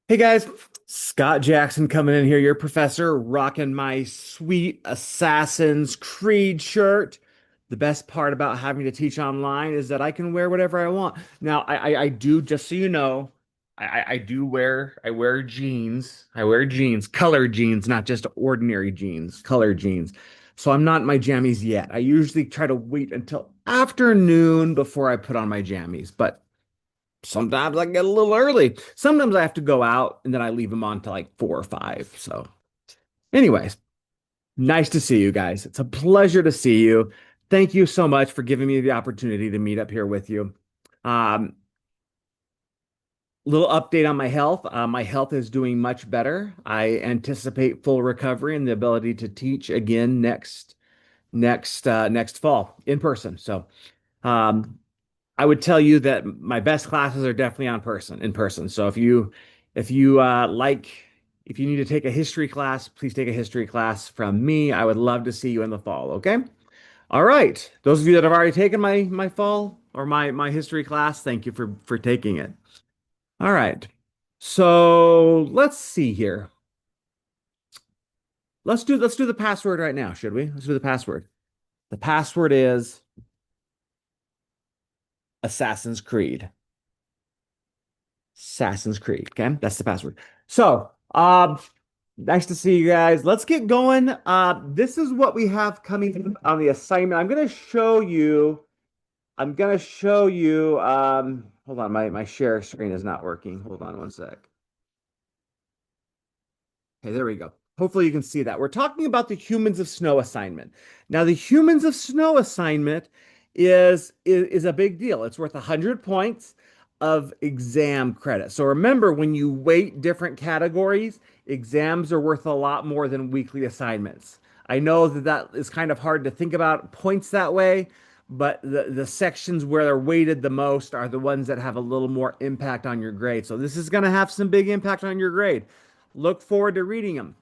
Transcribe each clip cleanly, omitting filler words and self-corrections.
Hey guys, Scott Jackson coming in here, your professor, rocking my sweet Assassin's Creed shirt. The best part about having to teach online is that I can wear whatever I want. Now, I do, just so you know, I wear jeans. I wear jeans, colored jeans, not just ordinary jeans, colored jeans. So I'm not in my jammies yet. I usually try to wait until afternoon before I put on my jammies, but sometimes I get a little early. Sometimes I have to go out and then I leave them on till like 4 or 5. So, anyways, nice to see you guys. It's a pleasure to see you. Thank you so much for giving me the opportunity to meet up here with you. Um, Little update on my health. My health is doing much better. I anticipate full recovery and the ability to teach again next fall in person. So, um, I would tell you that my best classes are definitely in person. So if you if you need to take a history class, please take a history class from me. I would love to see you in the fall, okay? All right. Those of you that have already taken my fall or my history class, thank you for taking it. All right. So let's see here. Let's do the password right now, should we? Let's do the password. The password is Assassin's Creed. Assassin's Creed. Okay, that's the password. So, nice to see you guys. Let's get going. This is what we have coming on the assignment. I'm gonna show you. Hold on, my share screen is not working. Hold on one sec. Okay, there we go. Hopefully you can see that. We're talking about the Humans of Snow assignment. Now, the Humans of Snow assignment is a big deal. It's worth 100 points of exam credit. So remember, when you weight different categories, exams are worth a lot more than weekly assignments. I know that that is kind of hard to think about points that way, but the sections where they're weighted the most are the ones that have a little more impact on your grade. So this is going to have some big impact on your grade. Look forward to reading them.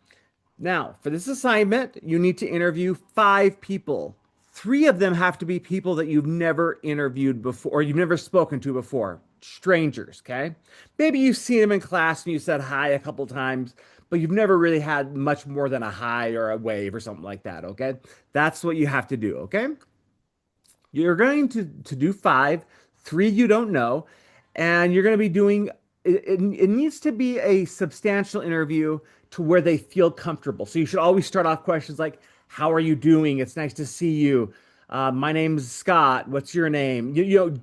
Now, for this assignment, you need to interview 5 people. 3 of them have to be people that you've never interviewed before or you've never spoken to before, strangers, okay? Maybe you've seen them in class and you said hi a couple times, but you've never really had much more than a hi or a wave or something like that, okay? That's what you have to do, okay? You're going to do 5, 3 you don't know, and you're going to be doing it needs to be a substantial interview to where they feel comfortable. So you should always start off questions like, "How are you doing? It's nice to see you. My name's Scott. What's your name?"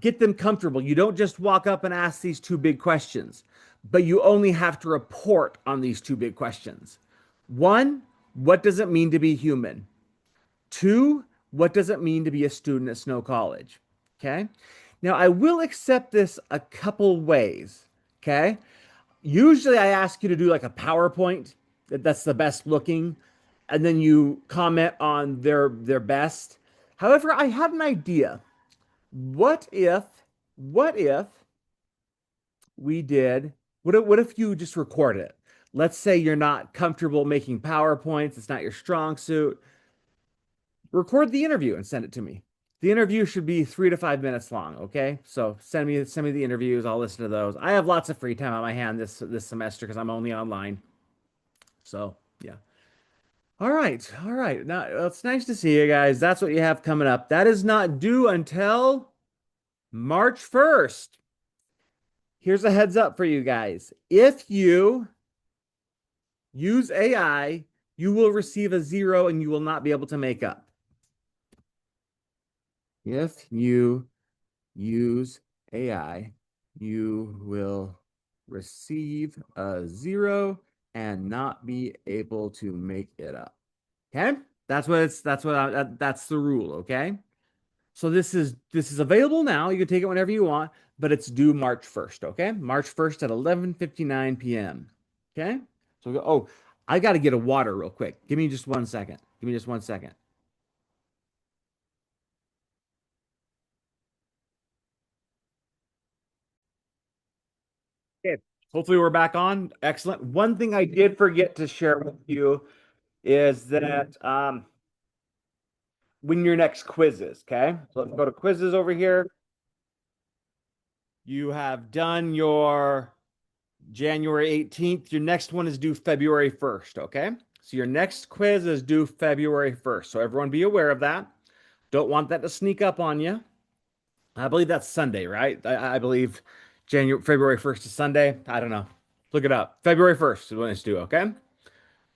Get them comfortable. You don't just walk up and ask these 2 big questions, but you only have to report on these 2 big questions. One, what does it mean to be human? 2, what does it mean to be a student at Snow College? Okay. Now, I will accept this a couple ways. Okay. Usually, I ask you to do like a PowerPoint that's the best looking, and then you comment on their best. However, I had an idea. What if, what if we did, what if you just record it? Let's say you're not comfortable making PowerPoints, it's not your strong suit. Record the interview and send it to me. The interview should be 3 to 5 minutes long, okay? So send me the interviews. I'll listen to those. I have lots of free time on my hand this semester because I'm only online. So yeah. All right, all right. Now it's nice to see you guys. That's what you have coming up. That is not due until March 1st. Here's a heads up for you guys. If you use AI, you will receive a 0 and you will not be able to make up. If you use AI, you will receive a 0 and not be able to make it up. Okay? That's the rule, okay? So this is available now. You can take it whenever you want, but it's due March 1st, okay? March 1st at 11:59 p.m. Okay? Oh, I got to get a water real quick. Give me just 1 second. Give me just 1 second. Okay. Hopefully we're back on. Excellent. One thing I did forget to share with you is that when your next quiz is, okay? So let's go to quizzes over here. You have done your January 18th. Your next one is due February 1st, okay? So your next quiz is due February 1st. So everyone be aware of that. Don't want that to sneak up on you. I believe that's Sunday, right? I believe February 1st is Sunday. I don't know. Look it up. February 1st is when it's due, okay?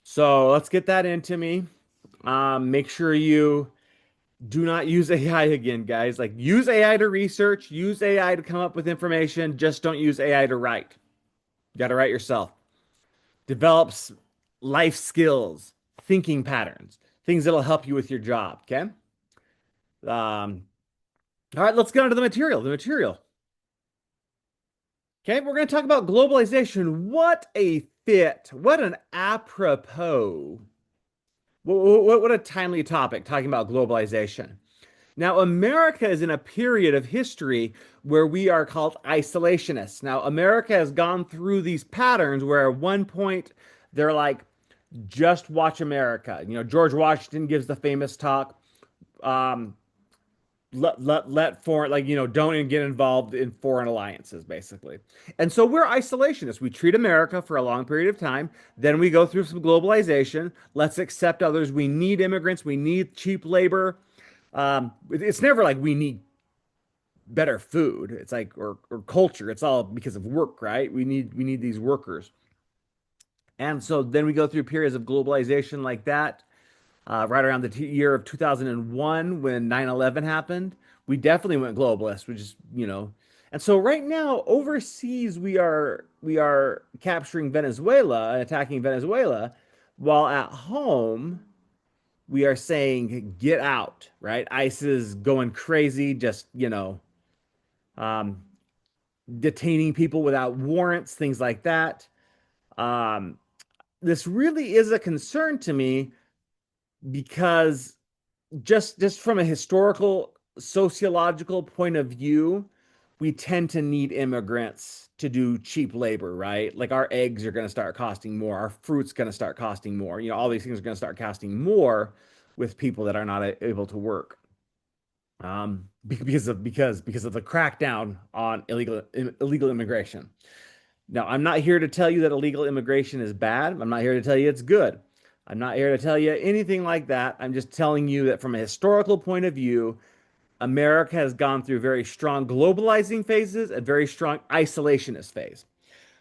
So let's get that into me. Make sure you do not use AI again, guys. Like use AI to research, use AI to come up with information. Just don't use AI to write. You got to write yourself. Develops life skills, thinking patterns, things that'll help you with your job. Okay. All right, let's get on to the material. The material. Okay, we're going to talk about globalization. What a fit. What an apropos. What a timely topic talking about globalization. Now, America is in a period of history where we are called isolationists. Now, America has gone through these patterns where at one point they're like, just watch America. You know, George Washington gives the famous talk, um, let foreign, like, you know, don't get involved in foreign alliances, basically. And so we're isolationists. We treat America for a long period of time. Then we go through some globalization. Let's accept others. We need immigrants. We need cheap labor. It's never like we need better food. It's like or culture. It's all because of work, right? We need these workers. And so then we go through periods of globalization like that. Right around the year of 2001 when 9/11 happened, we definitely went globalist, which is, you know. And so right now overseas we are capturing Venezuela and attacking Venezuela, while at home we are saying get out, right? ICE is going crazy, just, um, detaining people without warrants, things like that. Um, this really is a concern to me because just from a historical sociological point of view, we tend to need immigrants to do cheap labor, right? Like our eggs are going to start costing more, our fruit's going to start costing more. You know, all these things are going to start costing more with people that are not able to work. Because of the crackdown on illegal immigration. Now, I'm not here to tell you that illegal immigration is bad. I'm not here to tell you it's good. I'm not here to tell you anything like that. I'm just telling you that from a historical point of view, America has gone through very strong globalizing phases and very strong isolationist phase.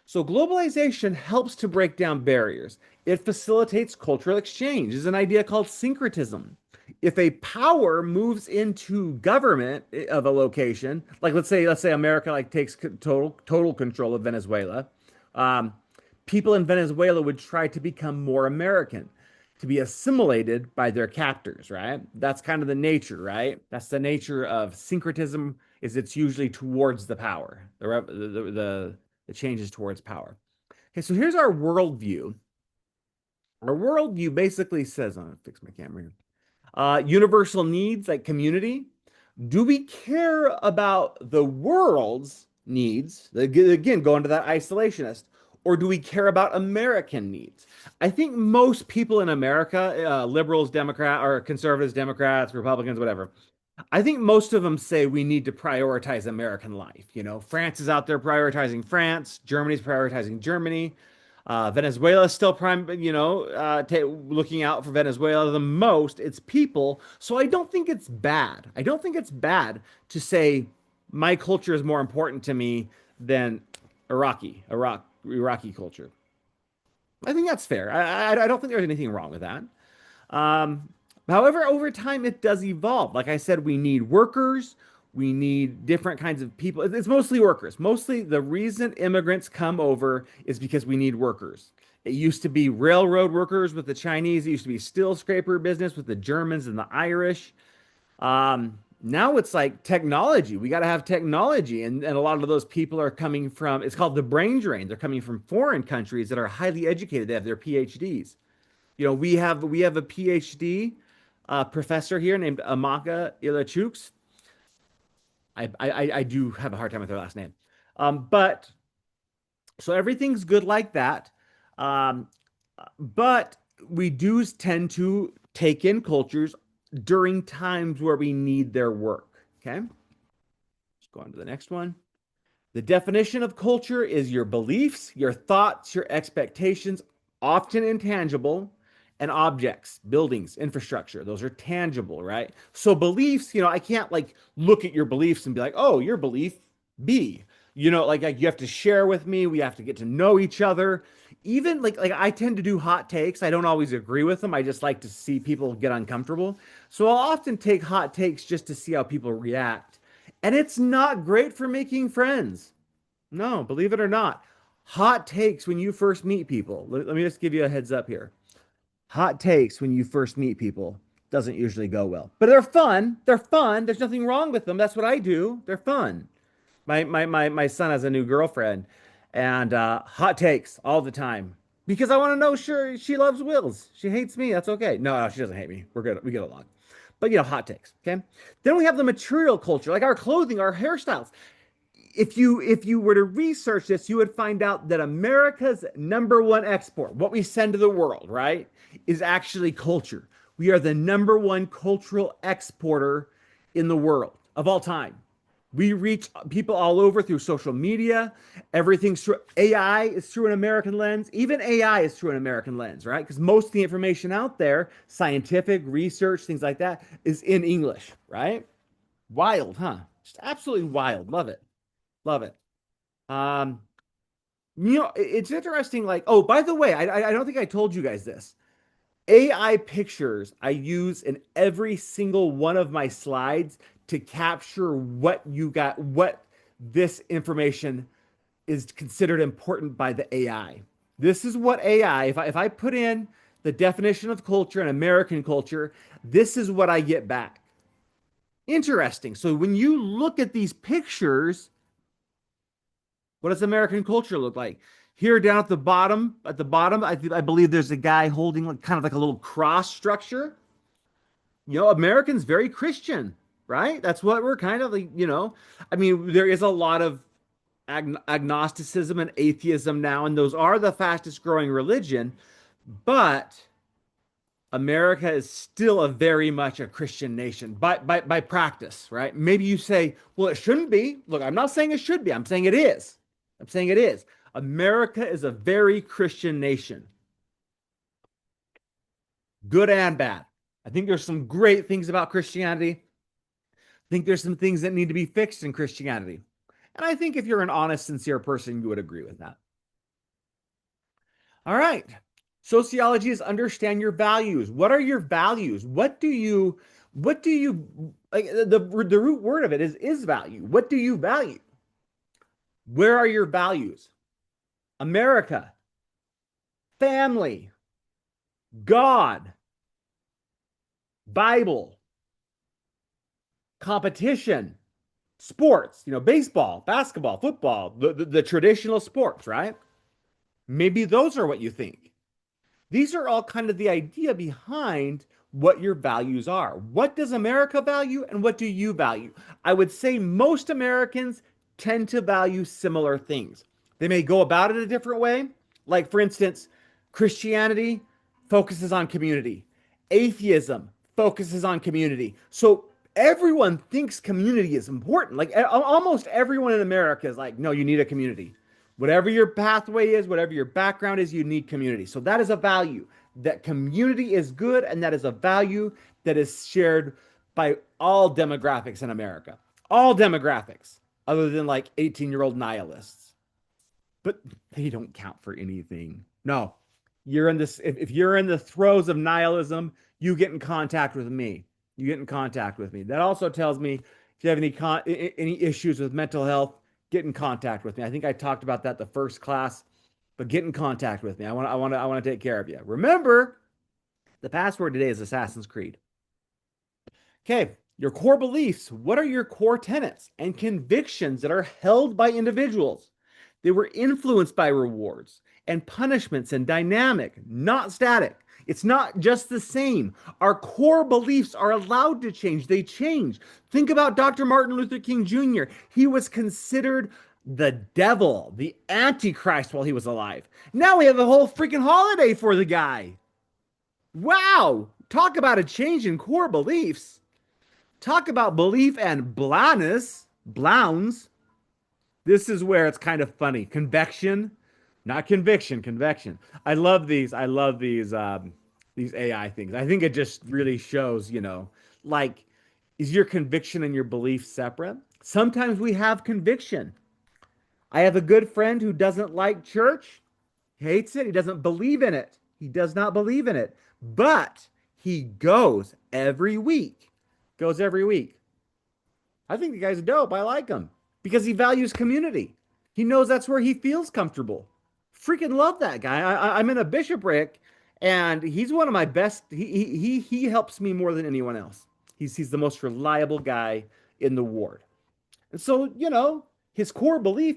So globalization helps to break down barriers. It facilitates cultural exchange. Is an idea called syncretism. If a power moves into government of a location, like let's say America like takes total control of Venezuela, um, people in Venezuela would try to become more American, to be assimilated by their captors, right? That's kind of the nature, right? That's the nature of syncretism. Is it's usually towards the power, the changes towards power. Okay, so here's our worldview. Our worldview basically says, I'm gonna fix my camera here. Universal needs like community. Do we care about the world's needs? Again, going to that isolationist. Or do we care about American needs? I think most people in America, liberals, Democrat, or conservatives, Democrats, Republicans, whatever, I think most of them say we need to prioritize American life. You know, France is out there prioritizing France, Germany's prioritizing Germany. Venezuela is still looking out for Venezuela the most. It's people. So I don't think it's bad. I don't think it's bad to say my culture is more important to me than Iraqi culture. I think that's fair. I don't think there's anything wrong with that. Um, However, over time, it does evolve. Like I said, we need workers. We need different kinds of people. It's mostly workers. Mostly the reason immigrants come over is because we need workers. It used to be railroad workers with the Chinese. It used to be steel scraper business with the Germans and the Irish. Now it's like technology. We got to have technology. And a lot of those people are coming from, it's called the brain drain. They're coming from foreign countries that are highly educated. They have their PhDs. You know, we have a PhD professor here named Amaka Ilachuks. I do have a hard time with her last name. But so everything's good like that. Um, but we do tend to take in cultures during times where we need their work. Okay. Let's go on to the next one. The definition of culture is your beliefs, your thoughts, your expectations, often intangible, and objects, buildings, infrastructure. Those are tangible, right? So beliefs, I can't like look at your beliefs and be like, oh, your belief B. Like you have to share with me. We have to get to know each other. Even like I tend to do hot takes. I don't always agree with them. I just like to see people get uncomfortable. So I'll often take hot takes just to see how people react. And it's not great for making friends. No, believe it or not. Hot takes when you first meet people. Let me just give you a heads up here. Hot takes when you first meet people doesn't usually go well. But they're fun. They're fun. There's nothing wrong with them. That's what I do. They're fun. My son has a new girlfriend and hot takes all the time. Because I want to know sure she loves Wills. She hates me. That's okay. No, she doesn't hate me. We're good. We get along. But hot takes. Okay. Then we have the material culture, like our clothing, our hairstyles. If you were to research this, you would find out that America's number one export, what we send to the world, right, is actually culture. We are the number one cultural exporter in the world of all time. We reach people all over through social media. Everything's through AI is through an American lens. Even AI is through an American lens, right? Because most of the information out there, scientific research, things like that, is in English, right? Wild, huh? Just absolutely wild. Love it. Love it. Um, it's interesting. Like, oh, by the way, I don't think I told you guys this. AI pictures I use in every single one of my slides to capture what this information is considered important by the AI. This is what AI, if I put in the definition of culture and American culture, this is what I get back. Interesting. So when you look at these pictures, what does American culture look like? Here down at the bottom, I believe there's a guy holding like kind of like a little cross structure. Americans very Christian, right? That's what we're kind of like. I mean, there is a lot of agnosticism and atheism now, and those are the fastest growing religion, but America is still a very much a Christian nation by practice, right? Maybe you say, well, it shouldn't be. Look, I'm not saying it should be. I'm saying it is. I'm saying it is. America is a very Christian nation, good and bad. I think there's some great things about Christianity. I think there's some things that need to be fixed in Christianity. And I think if you're an honest, sincere person, you would agree with that. All right. Sociology is understand your values. What are your values? What do you like the root word of it is value. What do you value? Where are your values? America, family, God, Bible, competition, sports, baseball, basketball, football, the traditional sports, right? Maybe those are what you think. These are all kind of the idea behind what your values are. What does America value and what do you value? I would say most Americans tend to value similar things. They may go about it a different way. Like, for instance, Christianity focuses on community, atheism focuses on community. So everyone thinks community is important. Like, almost everyone in America is like, no, you need a community. Whatever your pathway is, whatever your background is, you need community. So that is a value. That community is good, and that is a value that is shared by all demographics in America. All demographics, other than like 18-year-old nihilists. But they don't count for anything. No, you're in this. If you're in the throes of nihilism, you get in contact with me. You get in contact with me. That also tells me if you have any issues with mental health, get in contact with me. I think I talked about that the first class, but get in contact with me. I want to take care of you. Remember, the password today is Assassin's Creed. Okay, your core beliefs. What are your core tenets and convictions that are held by individuals? They were influenced by rewards and punishments and dynamic, not static. It's not just the same. Our core beliefs are allowed to change. They change. Think about Dr. Martin Luther King Jr. He was considered the devil, the antichrist while he was alive. Now we have a whole freaking holiday for the guy. Wow. Talk about a change in core beliefs. Talk about belief and blindness, blowns. This is where it's kind of funny. Convection, not conviction, convection. I love these. I love these AI things. I think it just really shows, like, is your conviction and your belief separate? Sometimes we have conviction. I have a good friend who doesn't like church, hates it. He doesn't believe in it. He does not believe in it, but he goes every week. Goes every week. I think the guy's dope. I like him because he values community. He knows that's where he feels comfortable. Freaking love that guy. I'm in a bishopric, and he's one of my best. He helps me more than anyone else. He's the most reliable guy in the ward. And so, his core belief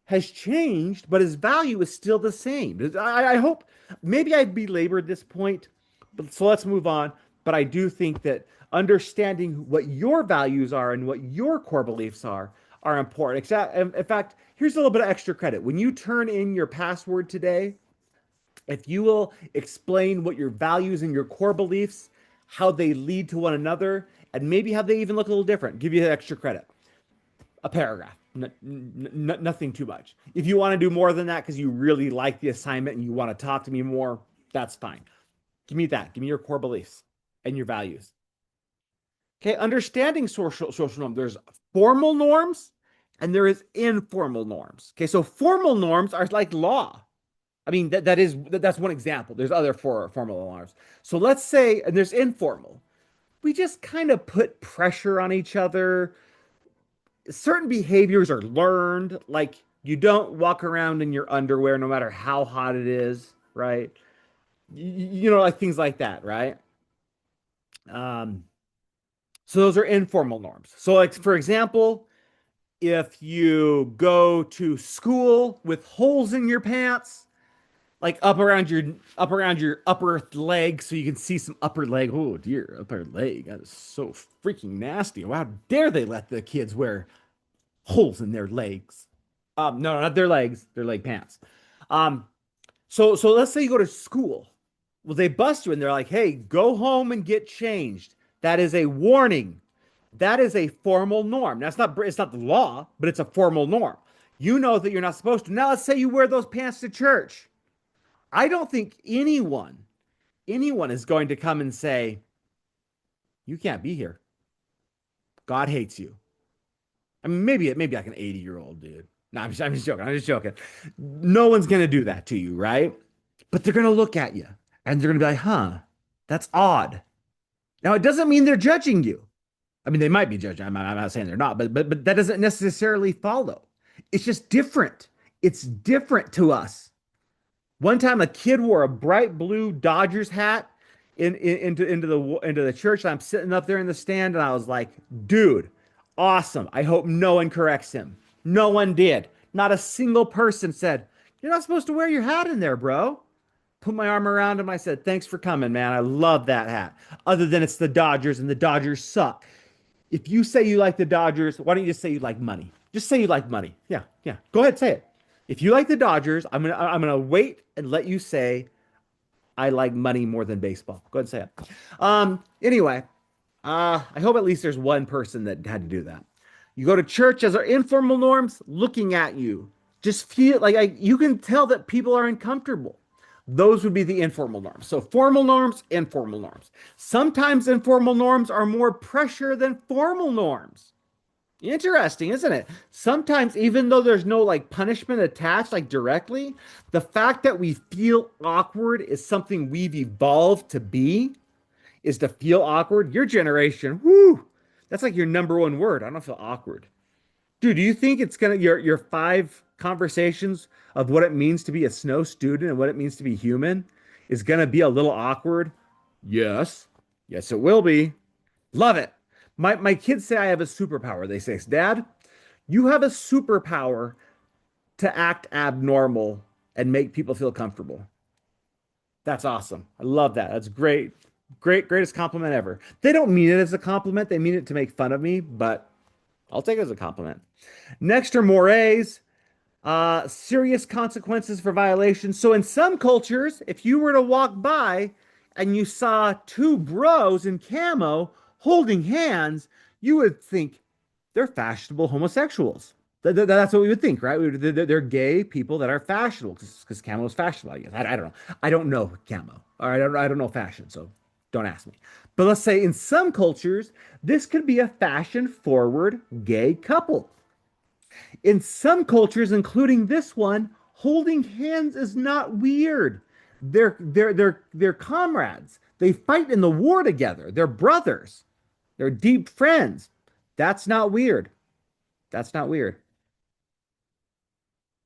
has changed, but his value is still the same. I hope maybe I belabored this point, but so let's move on. But I do think that understanding what your values are and what your core beliefs are important. In fact, here's a little bit of extra credit. When you turn in your password today, if you will explain what your values and your core beliefs, how they lead to one another, and maybe how they even look a little different, give you extra credit. A paragraph, nothing too much. If you want to do more than that because you really like the assignment and you want to talk to me more, that's fine. Give me that. Give me your core beliefs and your values. Okay, understanding social norms. There's formal norms and there is informal norms. Okay, so formal norms are like law. I mean, that's one example. There's other formal norms. So let's say, and there's informal. We just kind of put pressure on each other. Certain behaviors are learned, like you don't walk around in your underwear no matter how hot it is, right? Like things like that, right? Um, so those are informal norms. So, like for example, if you go to school with holes in your pants, like up around your upper leg, so you can see some upper leg. Oh dear, upper leg. That is so freaking nasty. How dare they let the kids wear holes in their legs? No, not their legs, their leg pants. Um, so let's say you go to school. Well, they bust you and they're like, "Hey, go home and get changed." That is a warning. That is a formal norm. Now, it's not the law, but it's a formal norm. You know that you're not supposed to. Now, let's say you wear those pants to church. I don't think anyone is going to come and say, "You can't be here. God hates you." I mean, maybe like an 80-year-old dude. No, I'm just joking. I'm just joking. No one's gonna do that to you, right? But they're gonna look at you and they're gonna be like, "Huh, that's odd." Now, it doesn't mean they're judging you. I mean, they might be judging. I'm not saying they're not, but that doesn't necessarily follow. It's just different. It's different to us. One time, a kid wore a bright blue Dodgers hat into the church. I'm sitting up there in the stand, and I was like, "Dude, awesome! I hope no one corrects him." No one did. Not a single person said, "You're not supposed to wear your hat in there, bro." Put my arm around him. I said, "Thanks for coming, man. I love that hat." Other than it's the Dodgers, and the Dodgers suck. If you say you like the Dodgers, why don't you just say you like money? Just say you like money. Yeah, yeah. Go ahead, say it. If you like the Dodgers, I'm gonna wait and let you say I like money more than baseball. Go ahead and say it. Anyway, I hope at least there's one person that had to do that. You go to church as our informal norms looking at you. Just feel like you can tell that people are uncomfortable. Those would be the informal norms. So formal norms, informal norms. Sometimes informal norms are more pressure than formal norms. Interesting, isn't it? Sometimes, even though there's no like punishment attached, like directly, the fact that we feel awkward is something we've evolved to be, is to feel awkward. Your generation, whoo, that's like your number one word. I don't feel awkward. Dude, do you think it's gonna your five conversations of what it means to be a snow student and what it means to be human is gonna be a little awkward? Yes. Yes, it will be. Love it. My kids say I have a superpower. They say, "Dad, you have a superpower to act abnormal and make people feel comfortable." That's awesome. I love that. That's great. Greatest compliment ever. They don't mean it as a compliment. They mean it to make fun of me, but I'll take it as a compliment. Next are mores, serious consequences for violations. So in some cultures, if you were to walk by and you saw two bros in camo holding hands, you would think they're fashionable homosexuals. That's what we would think, right? They're gay people that are fashionable because camo is fashionable, I guess. I don't know. I don't know camo. Or I don't know fashion, so don't ask me. But let's say in some cultures, this could be a fashion forward gay couple. In some cultures, including this one, holding hands is not weird. They're comrades. They fight in the war together. They're brothers. They're deep friends. That's not weird. That's not weird.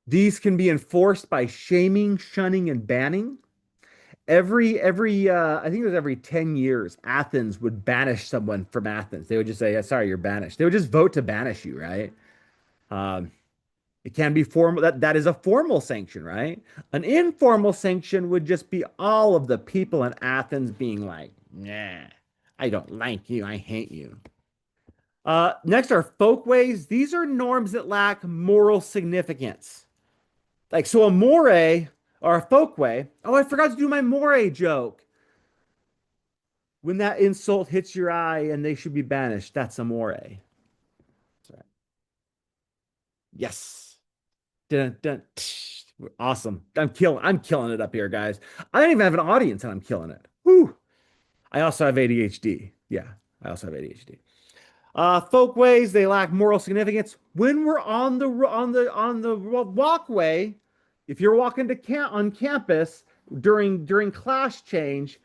These can be enforced by shaming, shunning, and banning. I think it was every 10 years, Athens would banish someone from Athens. They would just say, "Yeah, sorry, you're banished." They would just vote to banish you, right? Um, it can be formal. That is a formal sanction, right? An informal sanction would just be all of the people in Athens being like, "Nah, I don't like you. I hate you." Next are folkways. These are norms that lack moral significance. Like, so a moray or a folkway. Oh, I forgot to do my moray joke. When that insult hits your eye and they should be banished, that's a moray. That's right. Yes. Dun, dun, tsh. Awesome. I'm killing it up here, guys. I don't even have an audience and I'm killing it. Whew. I also have ADHD. Yeah, I also have ADHD. Folkways, they lack moral significance. When we're on the walkway, if you're walking to on campus during class change,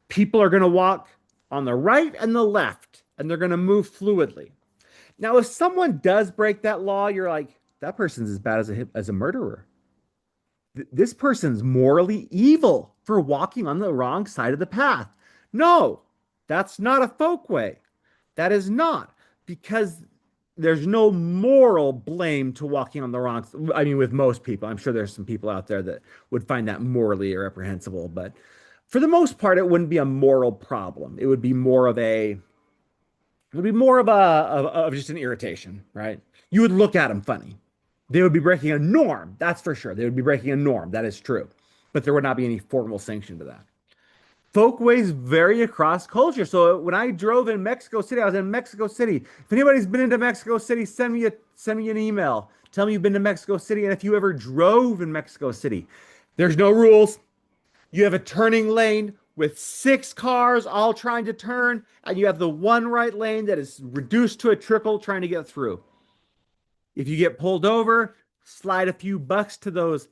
people are going to walk on the right and the left, and they're going to move fluidly. Now, if someone does break that law, you're like, that person's as bad as a murderer. This person's morally evil for walking on the wrong side of the path. No, that's not a folkway. That is not because there's no moral blame to walking on the wrong. I mean, with most people, I'm sure there's some people out there that would find that morally reprehensible, but for the most part, it wouldn't be a moral problem. It would be more of a, it would be more of of just an irritation, right? You would look at them funny. They would be breaking a norm. That's for sure. They would be breaking a norm. That is true, but there would not be any formal sanction to that. Folkways vary across culture. So when I drove in Mexico City, I was in Mexico City. If anybody's been into Mexico City, send me an email. Tell me you've been to Mexico City and if you ever drove in Mexico City. There's no rules. You have a turning lane with six cars all trying to turn, and you have the one right lane that is reduced to a trickle trying to get through. If you get pulled over, slide a few bucks to those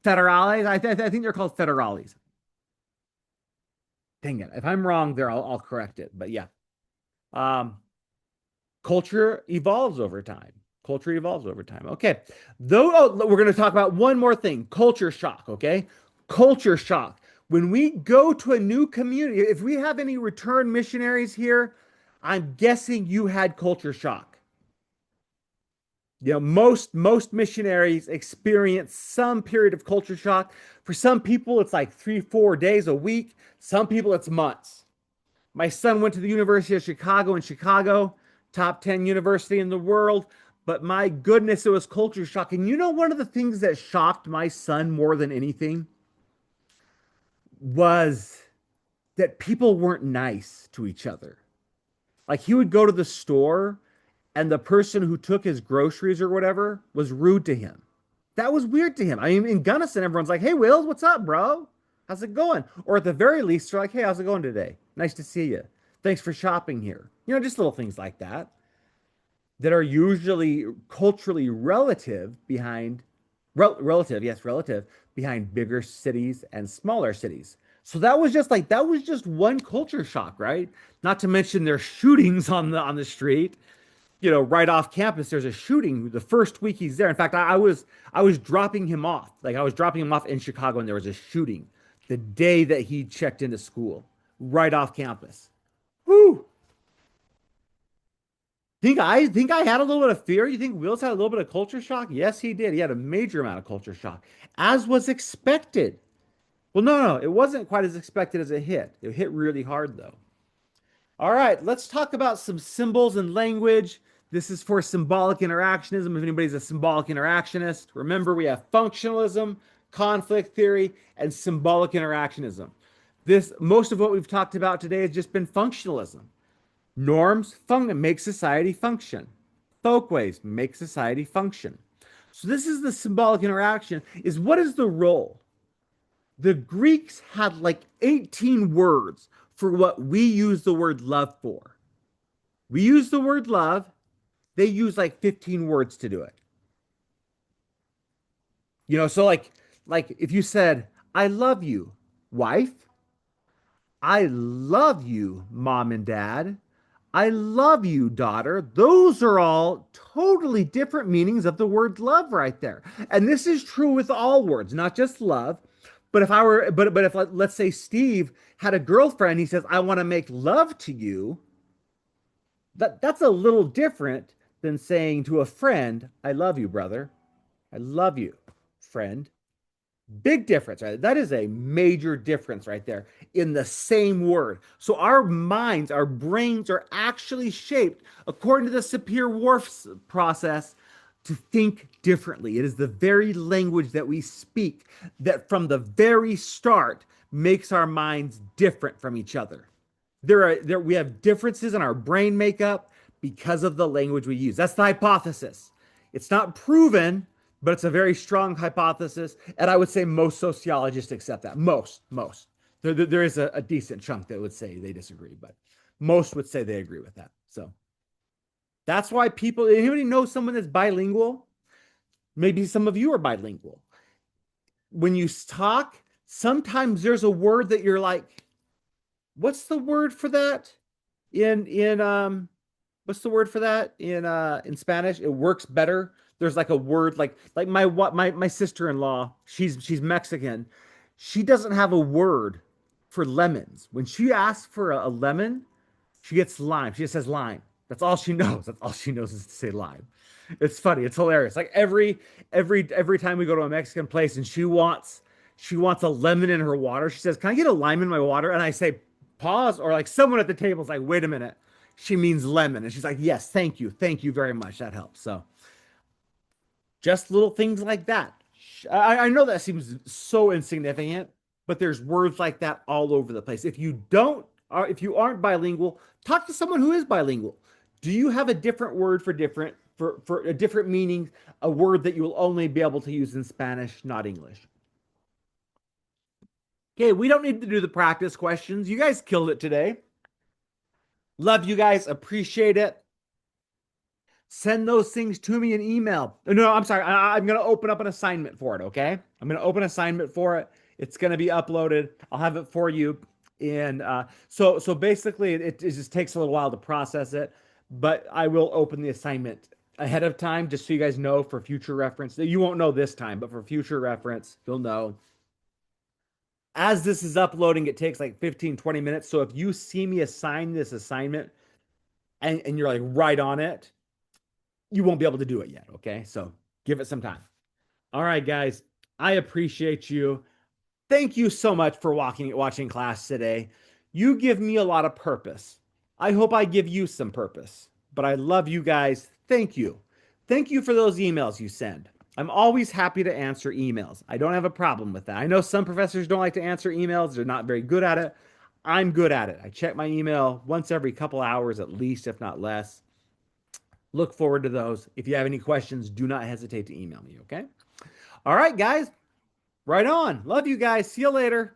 federales. I think they're called federales. Dang it. If I'm wrong there, I'll correct it. But yeah. Um, Culture evolves over time. Culture evolves over time. Okay. Though we're going to talk about one more thing, culture shock. Okay. Culture shock. When we go to a new community, if we have any return missionaries here, I'm guessing you had culture shock. You know, most missionaries experience some period of culture shock. For some people, it's like 3, 4 days a week. Some people, it's months. My son went to the University of Chicago in Chicago, top 10 university in the world. But my goodness, it was culture shock. And you know, one of the things that shocked my son more than anything was that people weren't nice to each other. Like he would go to the store and the person who took his groceries or whatever was rude to him. That was weird to him. I mean, in Gunnison, everyone's like, "Hey, Wills, what's up, bro? How's it going?" Or at the very least, they're like, "Hey, how's it going today? Nice to see you. Thanks for shopping here." You know, just little things like that that are usually culturally relative behind bigger cities and smaller cities. So that was just one culture shock, right? Not to mention there's shootings on the street. You know, right off campus, there's a shooting the first week he's there. In fact, I was dropping him off. Like I was dropping him off in Chicago, and there was a shooting the day that he checked into school, right off campus. Whoo! Think I had a little bit of fear? You think Wills had a little bit of culture shock? Yes, he did. He had a major amount of culture shock, as was expected. Well, no, it wasn't quite as expected as it hit. It hit really hard though. All right, let's talk about some symbols and language. This is for symbolic interactionism. If anybody's a symbolic interactionist, remember we have functionalism, conflict theory, and symbolic interactionism. This most of what we've talked about today has just been functionalism. Norms make society function. folkways make society function. So this is the symbolic interaction is what is the role? The Greeks had like 18 words for what we use the word love for. We use the word love, they use like 15 words to do it. So like if you said, I love you, wife, I love you, mom and dad, I love you, daughter. Those are all totally different meanings of the word love right there. And this is true with all words, not just love. But if let's say Steve had a girlfriend, he says, I want to make love to you. That's a little different than saying to a friend, I love you, brother. I love you, friend. Big difference, right? That is a major difference right there in the same word. So our minds, our brains are actually shaped according to the Sapir-Whorf process to think differently. It is the very language that we speak that from the very start makes our minds different from each other. We have differences in our brain makeup because of the language we use. That's the hypothesis. It's not proven, but it's a very strong hypothesis. And I would say most sociologists accept that. Most. There is a decent chunk that would say they disagree, but most would say they agree with that. So that's why anybody know someone that's bilingual? Maybe some of you are bilingual. When you talk, sometimes there's a word that you're like, what's the word for that in what's the word for that in Spanish? It works better. There's like a word like my sister-in-law, she's Mexican. She doesn't have a word for lemons. When she asks for a lemon, she gets lime. She just says lime. That's all she knows. That's all she knows is to say lime. It's funny. It's hilarious. Like every time we go to a Mexican place and she wants a lemon in her water, she says, "Can I get a lime in my water?" And I say, "Pause," or like someone at the table is like, "Wait a minute." She means lemon. And she's like, "Yes, thank you. Thank you very much. That helps." So just little things like that. I know that seems so insignificant, but there's words like that all over the place. If you aren't bilingual, talk to someone who is bilingual. Do you have a different word for a different meaning, a word that you will only be able to use in Spanish, not English? Okay, we don't need to do the practice questions. You guys killed it today. Love you guys. Appreciate it. Send those things to me in email. No, I'm sorry. I'm going to open up an assignment for it, okay? I'm going to open an assignment for it. It's going to be uploaded. I'll have it for you. And so basically, it just takes a little while to process it, but I will open the assignment ahead of time just so you guys know for future reference. You won't know this time, but for future reference, you'll know. As this is uploading, it takes like 15, 20 minutes. So if you see me assign this assignment and you're like right on it, you won't be able to do it yet. Okay. So give it some time. All right, guys. I appreciate you. Thank you so much for watching class today. You give me a lot of purpose. I hope I give you some purpose. But I love you guys. Thank you. Thank you for those emails you send. I'm always happy to answer emails. I don't have a problem with that. I know some professors don't like to answer emails. They're not very good at it. I'm good at it. I check my email once every couple hours at least, if not less. Look forward to those. If you have any questions, do not hesitate to email me, okay? All right, guys. Right on. Love you guys. See you later.